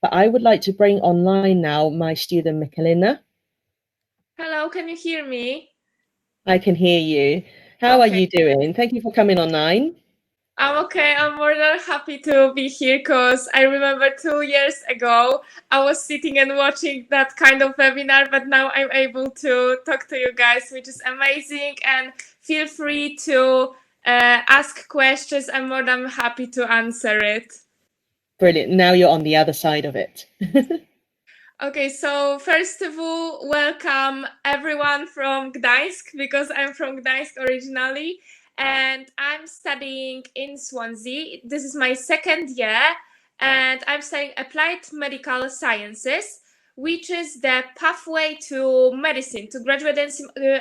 but I would like to bring online now my student Michalina. Hello, can you hear me? I can hear you. How are you doing? Thank you for coming online. I'm okay. I'm more than happy to be here because I remember 2 years ago I was sitting and watching that kind of webinar, but now I'm able to talk to you guys, which is amazing. And feel free to ask questions. I'm more than happy to answer it. Brilliant. Now you're on the other side of it. Okay, so first of all, welcome everyone from Gdańsk, because I'm from Gdańsk originally, and I'm studying in Swansea. This is my second year, and I'm studying applied medical sciences, which is the pathway to medicine, to graduate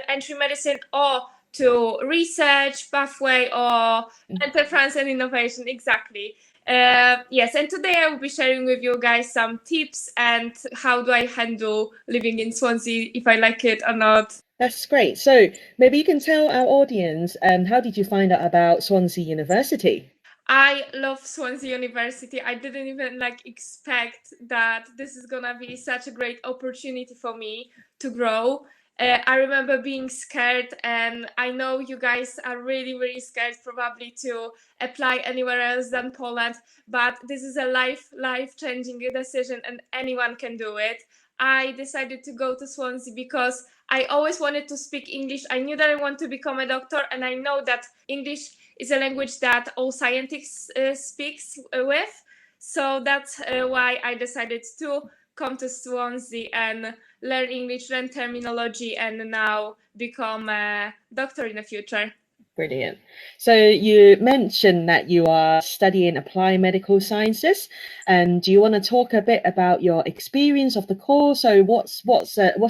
entry medicine, or to research pathway, or enterprise and innovation, exactly. Yes, and today I will be sharing with you guys some tips and how do I handle living in Swansea, if I like it or not. That's great. So maybe you can tell our audience, how did you find out about Swansea University? I love Swansea University. I didn't even expect that this is gonna be such a great opportunity for me to grow. I remember being scared, and I know you guys are really, really scared probably to apply anywhere else than Poland, but this is a life-changing decision and anyone can do it. I decided to go to Swansea because I always wanted to speak English. I knew that I want to become a doctor, and I know that English is a language that all scientists speaks with. So that's why I decided to come to Swansea and learn English, learn terminology, and now become a doctor in the future. Brilliant. So you mentioned that you are studying applied medical sciences, and do you want to talk a bit about your experience of the course? So what's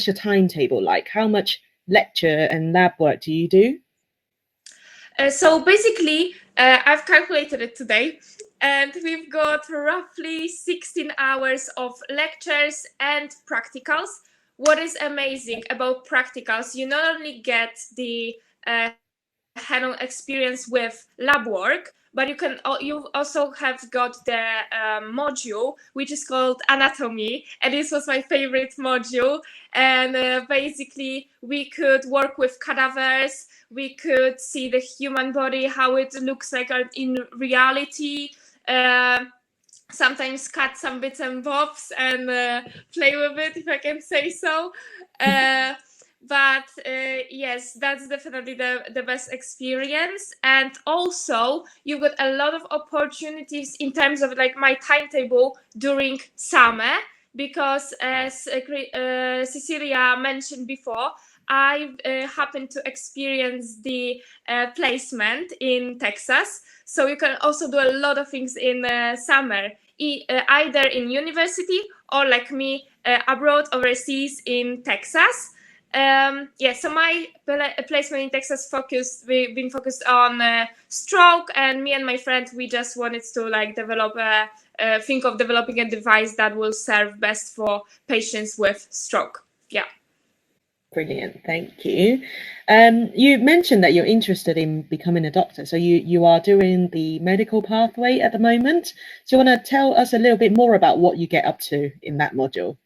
your timetable like? How much lecture and lab work do you do? So basically, I've calculated it today, and we've got roughly 16 hours of lectures and practicals. What is amazing about practicals, you not only get the hands-on experience with lab work, but you also have got the module which is called anatomy, and this was my favorite module. And basically we could work with cadavers, we could see the human body, how it looks like in reality, sometimes cut some bits and bobs and play with it, if I can say so. But yes, that's definitely the best experience. And also you've got a lot of opportunities in terms of my timetable during summer, because as Cecilia mentioned before, I happened to experience the placement in Texas. So you can also do a lot of things in summer, either in university or like me, abroad, overseas in Texas. So my placement in Texas we've been focused on stroke, and me and my friend, we just wanted to think of developing a device that will serve best for patients with stroke. Yeah. Brilliant, thank you. You mentioned that you're interested in becoming a doctor, so you are doing the medical pathway at the moment. Do you want to tell us a little bit more about what you get up to in that module?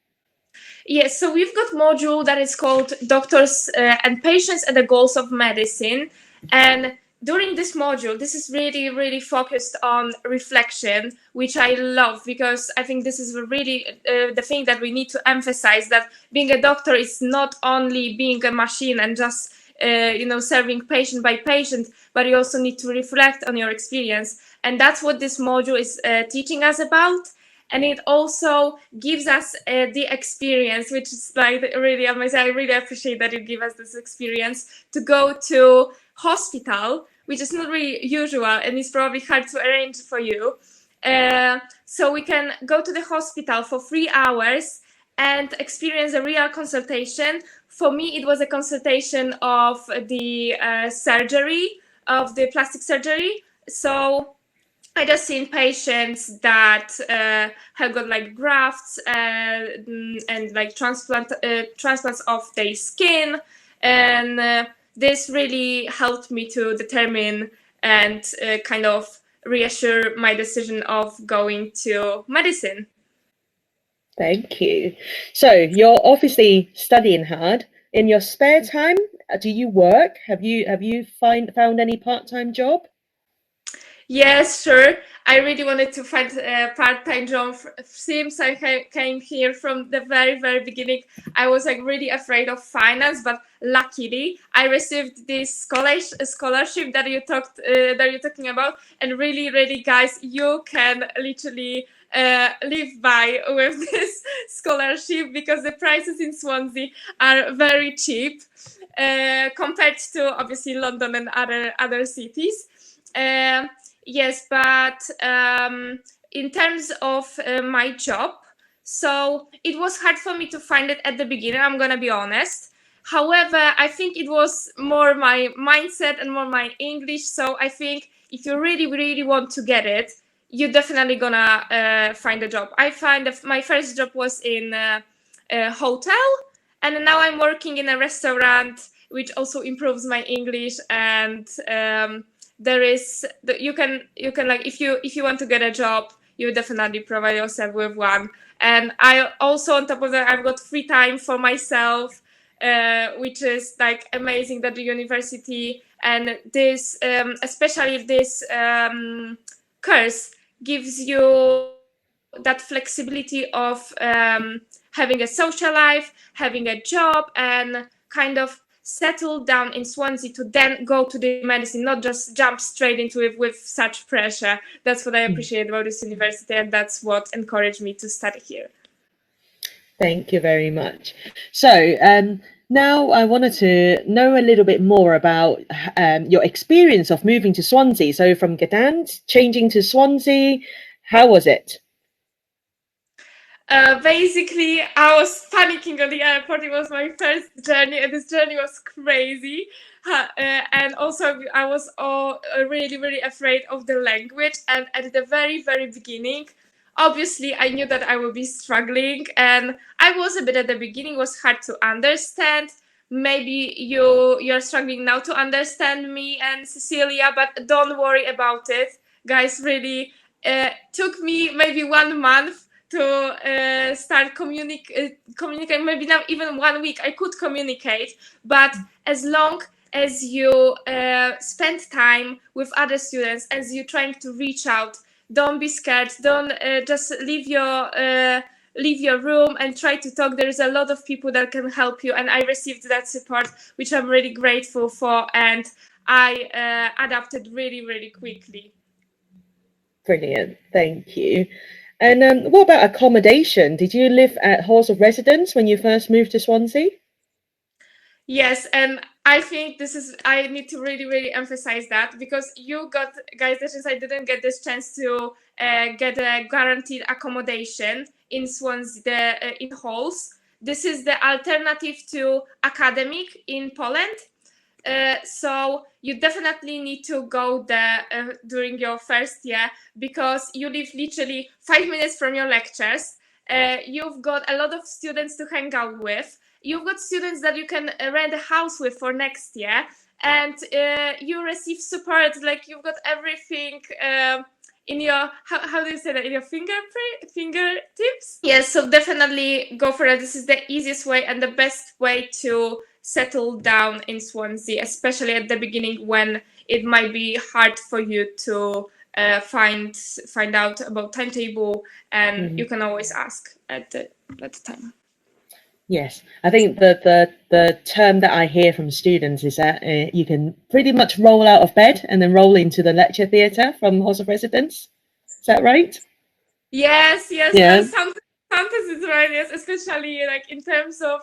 Yes, so we've got module that is called Doctors and Patients and the Goals of Medicine. And during this module, this is really, really focused on reflection, which I love, because I think this is really the thing that we need to emphasize, that being a doctor is not only being a machine and just serving patient by patient, but you also need to reflect on your experience. And that's what this module is teaching us about. And it also gives us the experience, which is really amazing. I really appreciate that you give us this experience to go to hospital, which is not really usual and it's probably hard to arrange for you. So we can go to the hospital for 3 hours and experience a real consultation. For me, it was a consultation of the surgery, of the plastic surgery. So I just seen patients that have got grafts and transplants of their skin, and this really helped me to determine and kind of reassure my decision of going to medicine. Thank you. So you're obviously studying hard. In your spare time, do you work? Have you found any part-time job? Yes, sure. I really wanted to find a part-time job since I came here from the very, very beginning. I was like really afraid of finance, but luckily I received this scholarship that you're talking about, and really, really, guys, you can literally live by with this scholarship because the prices in Swansea are very cheap compared to obviously London and other cities. Yes, but in terms of my job, so it was hard for me to find it at the beginning, I'm gonna be honest. However, I think it was more my mindset and more my English. So I think if you really, really want to get it, you're definitely gonna find a job. I find my first job was in a hotel, and now I'm working in a restaurant, which also improves my English. And there is you can like if you want to get a job, you definitely provide yourself with one. And I also, on top of that, I've got free time for myself, which is like amazing that the university and this especially this course gives you that flexibility of having a social life, having a job, and kind of settle down in Swansea to then go to the medicine, not just jump straight into it with such pressure. That's what I appreciate about this university, and that's what encouraged me to study here. Thank you very much. So now I wanted to know a little bit more about your experience of moving to Swansea. So from Gdańsk, changing to Swansea, how was it? Basically, I was panicking on the airport. It was my first journey, and this journey was crazy. And also, I was really, really afraid of the language. And at the very, very beginning, obviously, I knew that I would be struggling. And I was a bit at the beginning, was hard to understand. Maybe you're struggling now to understand me and Cecilia, but don't worry about it. Guys, really, took me maybe 1 month to start communicate, maybe not even 1 week I could communicate, but as long as you spend time with other students, as you're trying to reach out, don't be scared, don't just leave your room and try to talk. There's a lot of people that can help you, and I received that support, which I'm really grateful for, and I adapted really, really quickly. Brilliant, thank you. And what about accommodation? Did you live at halls of residence when you first moved to Swansea? Yes, and I think I need to really, really emphasize that, because you got, guys, that is, I didn't get this chance to get a guaranteed accommodation in Swansea, in halls. This is the alternative to academic in Poland. So you definitely need to go there during your first year, because you live literally 5 minutes from your lectures. You've got a lot of students to hang out with. You've got students that you can rent a house with for next year, and you receive support. Like, you've got everything in your, how do you say that, in your fingertips? Yes, so definitely go for it. This is the easiest way and the best way to settle down in Swansea, especially at the beginning when it might be hard for you to find out about timetable, and you can always ask at the time. Yes, I think the term that I hear from students is that you can pretty much roll out of bed and then roll into the lecture theatre from halls of residence. Is that right? Yes. Yeah. Sometimes it's right. Yes, especially like in terms of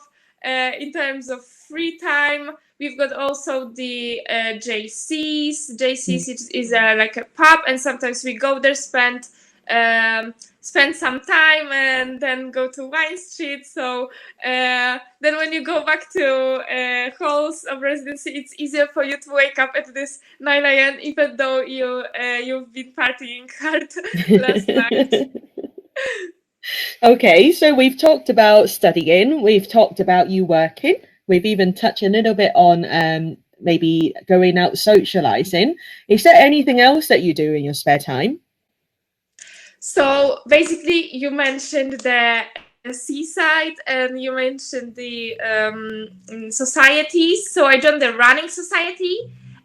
free time. We've got also the JCs. JCs is like a pub, and sometimes we go there, spend some time, and then go to Wine Street. So then when you go back to halls of residency, it's easier for you to wake up at this 9 a.m. even though you've been partying hard last night. Okay, so we've talked about studying, we've talked about you working, we've even touched a little bit on maybe going out socializing. Is there anything else that you do in your spare time? So basically, you mentioned the seaside, and you mentioned the societies. So I joined the running society,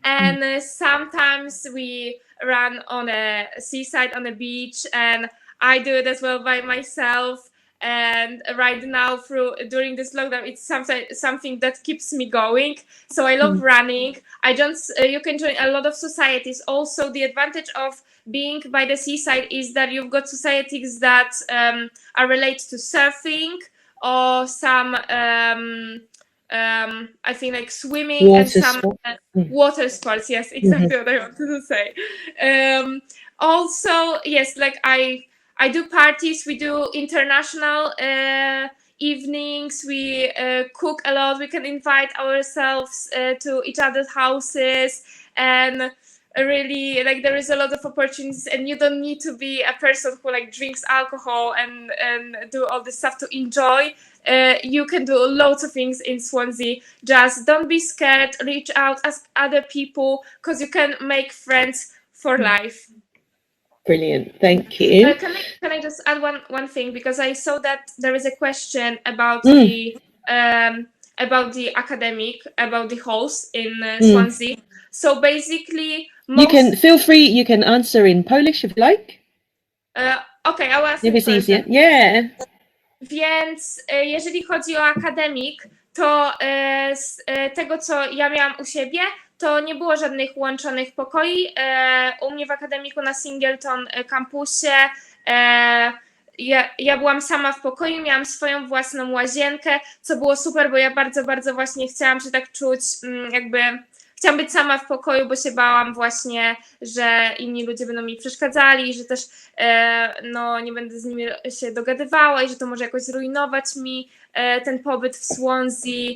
and sometimes we run on a seaside, on a beach, and I do it as well by myself. And right now, during this lockdown, it's something that keeps me going. So I love running. You can join a lot of societies. Also, the advantage of being by the seaside is that you've got societies that are related to surfing, or some I think like swimming, Water and some sport. water sports. Yes, exactly what I wanted to say. Also, yes, like I do parties. We do international evenings. We cook a lot. We can invite ourselves to each other's houses, and really, like, there is a lot of opportunities, and you don't need to be a person who like drinks alcohol and do all this stuff to enjoy. You can do loads of things in Swansea. Just don't be scared, reach out, ask other people, because you can make friends for life. Brilliant, thank you. Can I just add one thing, because I saw that there is a question about the academic, about the halls in Swansea. So basically, you can feel free. You can answer in Polish if you like. Okay, I was. If it's easier, yeah. Więc jeżeli chodzi o akademik, to z tego, co ja miałam u siebie, to nie było żadnych łączonych pokoi. U mnie w akademiku na Singleton kampusie ja byłam sama w pokoju, miałam swoją własną łazienkę, co było super, bo ja bardzo, bardzo właśnie chciałam się tak czuć, jakby chciałam być sama w pokoju, bo się bałam właśnie, że inni ludzie będą mi przeszkadzali, że też nie będę z nimi się dogadywała i że to może jakoś zrujnować mi ten pobyt w Swansea.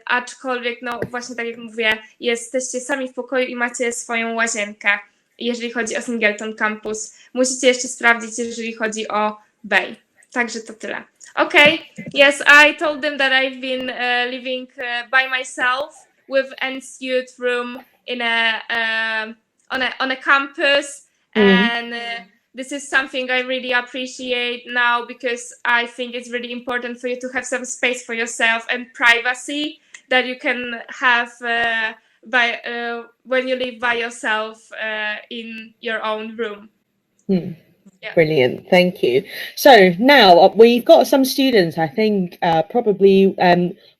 Aczkolwiek, właśnie tak jak mówię, jesteście sami w pokoju i macie swoją łazienkę, jeżeli chodzi o Singleton Campus. Musicie jeszcze sprawdzić, jeżeli chodzi o Bay. Także to tyle. Okay, yes, I told them that I've been living by myself with an student room in on a campus, and this is something I really appreciate now, because I think it's really important for you to have some space for yourself and privacy that you can have when you live by yourself in your own room. Yeah. Brilliant, thank you. So now we've got some students, I think, probably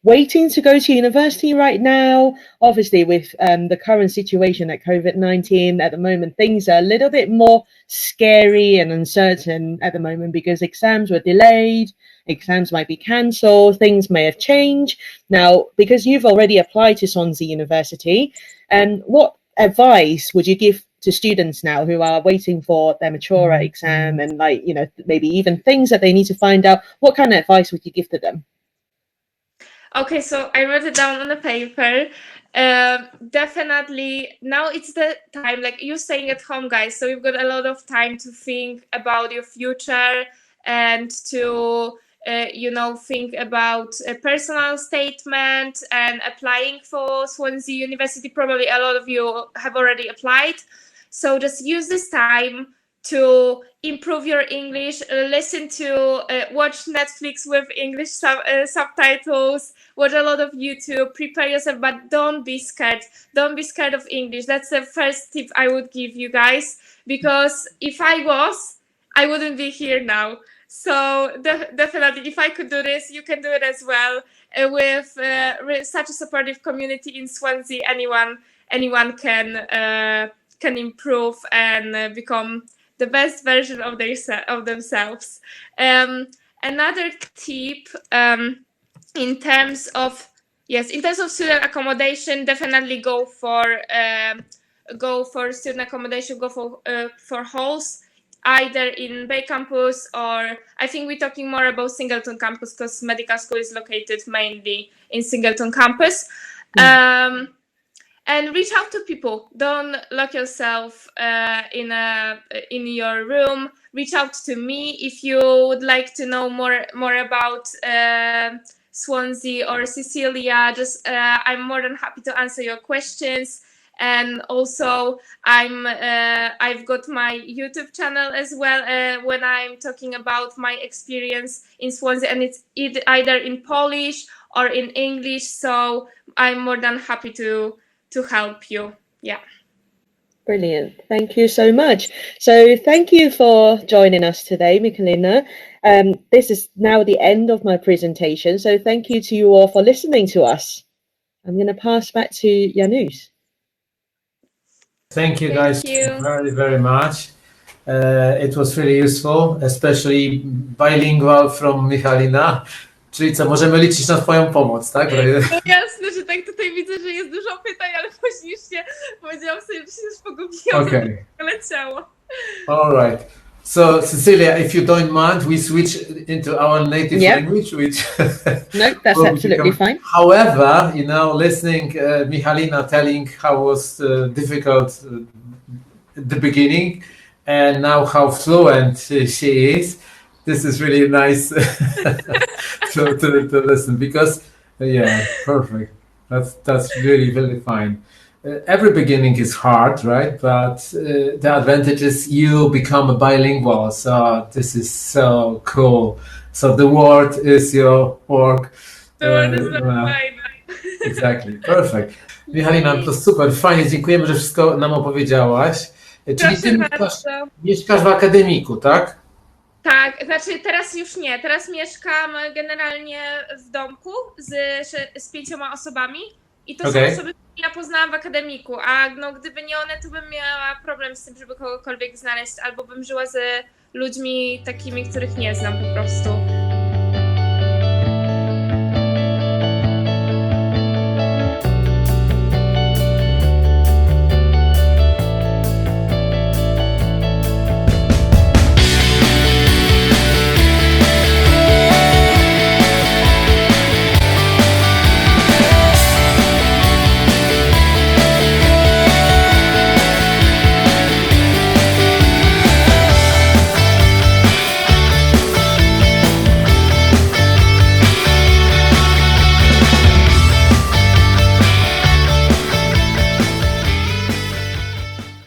waiting to go to university right now. Obviously, with the current situation at COVID-19 at the moment, things are a little bit more scary and uncertain at the moment, because exams were delayed, exams might be cancelled, things may have changed. Now, because you've already applied to Swansea University, what advice would you give to students now who are waiting for their mature exam, and maybe even things that they need to find out? What kind of advice would you give to them? Okay, so I wrote it down on a paper. Definitely now it's the time, like you're staying at home, guys, so you've got a lot of time to think about your future and to think about a personal statement and applying for Swansea University. Probably a lot of you have already applied. So just use this time to improve your English, listen to, watch Netflix with English subtitles, watch a lot of YouTube, prepare yourself, but don't be scared. Don't be scared of English. That's the first tip I would give you guys, because if I was, I wouldn't be here now. So definitely, if I could do this, you can do it as well. With such a supportive community in Swansea, anyone can improve and become the best version of themselves. Another tip, in terms of student accommodation, definitely go for student accommodation. Go for halls, either in Bay Campus, or I think we're talking more about Singleton Campus, because medical school is located mainly in Singleton Campus. And reach out to people. Don't lock yourself in your room. Reach out to me if you would like to know more about Swansea or Cecilia. I'm more than happy to answer your questions. and also I've got my YouTube channel as well, when I'm talking about my experience in Swansea, and it's either in Polish or in English, so I'm more than happy to help you. Yeah. Brilliant. Thank you so much. So thank you for joining us today, Michalina. This is now the end of my presentation. So thank you to you all for listening to us. I'm going to pass back to Janusz. Thank you guys very, very much. It was really useful, especially bilingual from Michalina. Czyli co, możemy liczyć na twoją pomoc, tak? No jasne, że tak, tutaj widzę, że jest dużo pytań, ale później już się powiedziałam sobie, że się już pogubiłam, Okay. leciało. All right. So Cecilia, if you don't mind, we switch into our native language, which no, that's absolutely fine. However, you know, listening Michalina telling how was difficult at the beginning, and now how fluent she is, this is really nice to listen, because yeah, perfect. That's really, really fine. Every beginning is hard, right? But the advantage is you become a bilingual. So this is so cool. So the word is your work. The word is mine. Exactly. Perfect. Michalina, to super. Fajnie. Dziękujemy, że wszystko nam opowiedziałaś. Czyli ty mieszkasz w akademiku, tak? Tak, znaczy teraz już nie. Teraz mieszkam generalnie w domku z 5 osobami. I to są osoby, które ja poznałam w akademiku, a no, gdyby nie one, to bym miała problem z tym, żeby kogokolwiek znaleźć, albo bym żyła z ludźmi takimi, których nie znam po prostu.